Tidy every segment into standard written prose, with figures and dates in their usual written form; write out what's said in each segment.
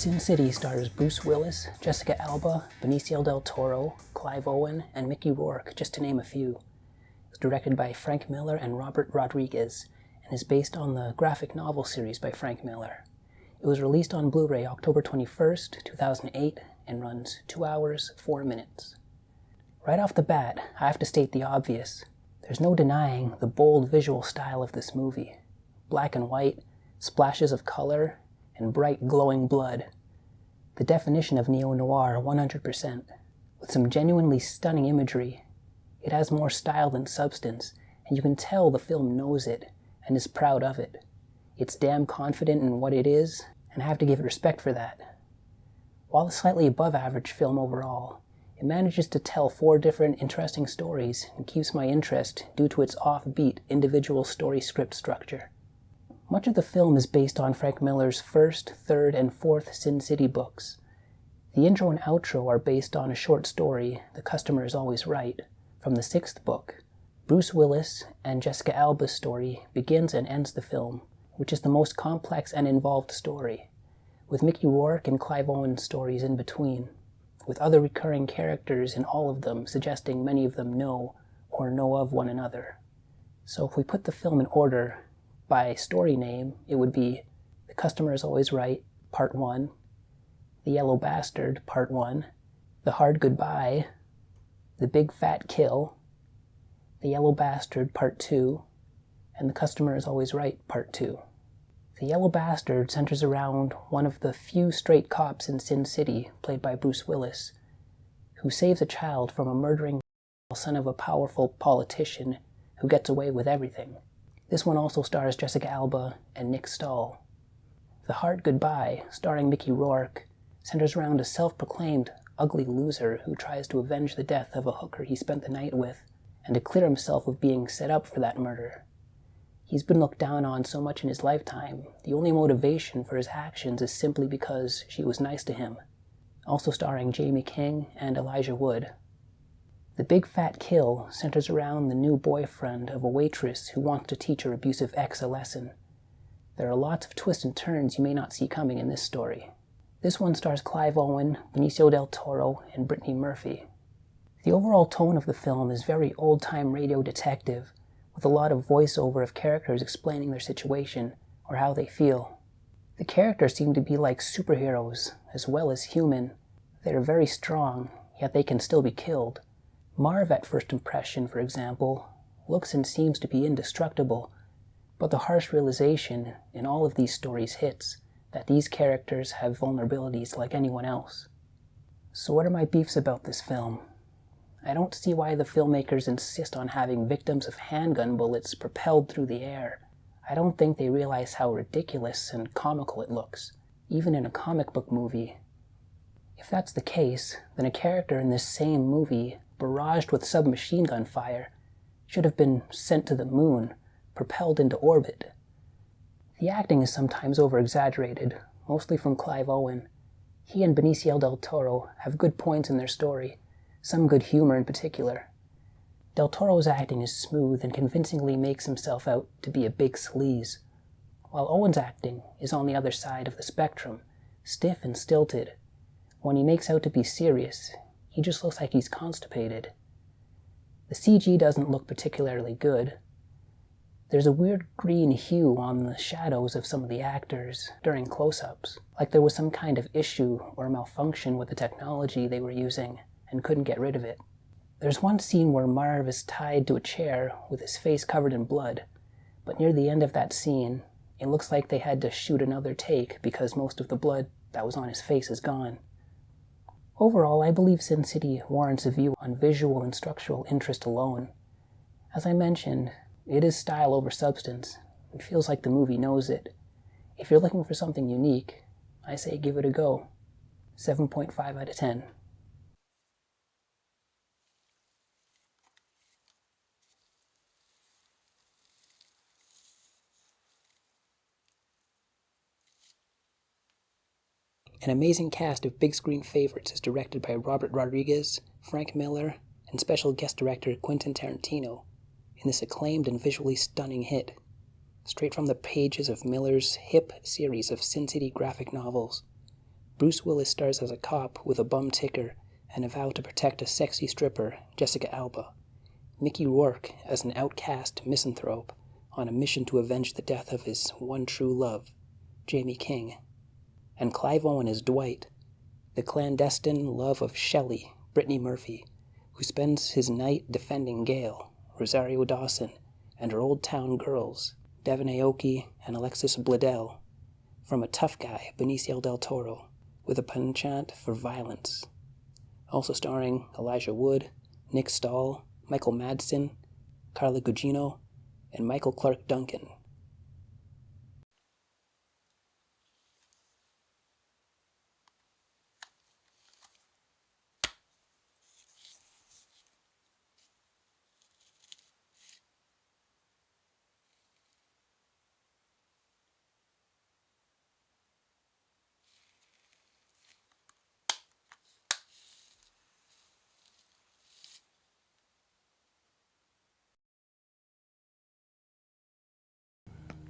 Sin City stars Bruce Willis, Jessica Alba, Benicio del Toro, Clive Owen, and Mickey Rourke, just to name a few. It was directed by Frank Miller and Robert Rodriguez, and is based on the graphic novel series by Frank Miller. It was released on Blu-ray October 21st, 2008, and runs 2 hours, 4 minutes. Right off the bat, I have to state the obvious. There's no denying the bold visual style of this movie. Black and white, splashes of color, and bright glowing blood. The definition of neo-noir 100%, with some genuinely stunning imagery. It has more style than substance, and you can tell the film knows it, and is proud of it. It's damn confident in what it is, and I have to give it respect for that. While a slightly above average film overall, it manages to tell 4 different interesting stories and keeps my interest due to its offbeat individual story script structure. Much of the film is based on Frank Miller's first, third, and fourth Sin City books. The intro and outro are based on a short story, The Customer Is Always Right, from the 6th book. Bruce Willis and Jessica Alba's story begins and ends the film, which is the most complex and involved story, with Mickey Rourke and Clive Owen's stories in between, with other recurring characters in all of them suggesting many of them know or know of one another. So if we put the film in order, by story name, it would be The Customer Is Always Right, Part 1, The Yellow Bastard, Part 1, The Hard Goodbye, The Big Fat Kill, The Yellow Bastard, Part 2, and The Customer Is Always Right, Part 2. The Yellow Bastard centers around one of the few straight cops in Sin City, played by Bruce Willis, who saves a child from a murdering son of a powerful politician who gets away with everything. This one also stars Jessica Alba and Nick Stahl. The Hard Goodbye, starring Mickey Rourke, centers around a self-proclaimed ugly loser who tries to avenge the death of a hooker he spent the night with, and to clear himself of being set up for that murder. He's been looked down on so much in his lifetime, the only motivation for his actions is simply because she was nice to him. Also starring Jamie King and Elijah Wood. The Big Fat Kill centers around the new boyfriend of a waitress who wants to teach her abusive ex a lesson. There are lots of twists and turns you may not see coming in this story. This one stars Clive Owen, Benicio del Toro, and Brittany Murphy. The overall tone of the film is very old-time radio detective, with a lot of voiceover of characters explaining their situation or how they feel. The characters seem to be like superheroes, as well as human. They are very strong, yet they can still be killed. Marv, at first impression, for example, looks and seems to be indestructible, but the harsh realization in all of these stories hits that these characters have vulnerabilities like anyone else. So what are my beefs about this film? I don't see why the filmmakers insist on having victims of handgun bullets propelled through the air. I don't think they realize how ridiculous and comical it looks, even in a comic book movie. If that's the case, then a character in this same movie, barraged with submachine gun fire, should have been sent to the moon, propelled into orbit. The acting is sometimes over-exaggerated, mostly from Clive Owen. He and Benicio del Toro have good points in their story, some good humor in particular. Del Toro's acting is smooth and convincingly makes himself out to be a big sleaze, while Owen's acting is on the other side of the spectrum, stiff and stilted. When he makes out to be serious, he just looks like he's constipated. The CG doesn't look particularly good. There's a weird green hue on the shadows of some of the actors during close-ups, like there was some kind of issue or malfunction with the technology they were using and couldn't get rid of it. There's one scene where Marv is tied to a chair with his face covered in blood, but near the end of that scene, it looks like they had to shoot another take because most of the blood that was on his face is gone. Overall, I believe Sin City warrants a view on visual and structural interest alone. As I mentioned, it is style over substance. It feels like the movie knows it. If you're looking for something unique, I say give it a go. 7.5 out of 10. An amazing cast of big screen favorites is directed by Robert Rodriguez, Frank Miller, and special guest director Quentin Tarantino in this acclaimed and visually stunning hit, straight from the pages of Miller's hip series of Sin City graphic novels. Bruce Willis stars as a cop with a bum ticker and a vow to protect a sexy stripper, Jessica Alba. Mickey Rourke as an outcast misanthrope on a mission to avenge the death of his one true love, Jamie King. And Clive Owen as Dwight, the clandestine love of Shelley, Brittany Murphy, who spends his night defending Gail, Rosario Dawson, and her old town girls, Devon Aoki and Alexis Bledel, from a tough guy, Benicio del Toro, with a penchant for violence. Also starring Elijah Wood, Nick Stahl, Michael Madsen, Carla Gugino, and Michael Clark Duncan.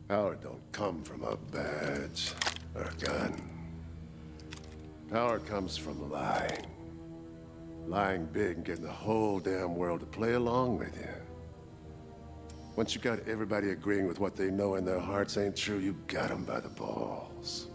Power don't come from a badge or a gun. Power comes from lying. Lying big and getting the whole damn world to play along with you. Once you got everybody agreeing with what they know in their hearts ain't true, you got them by the balls.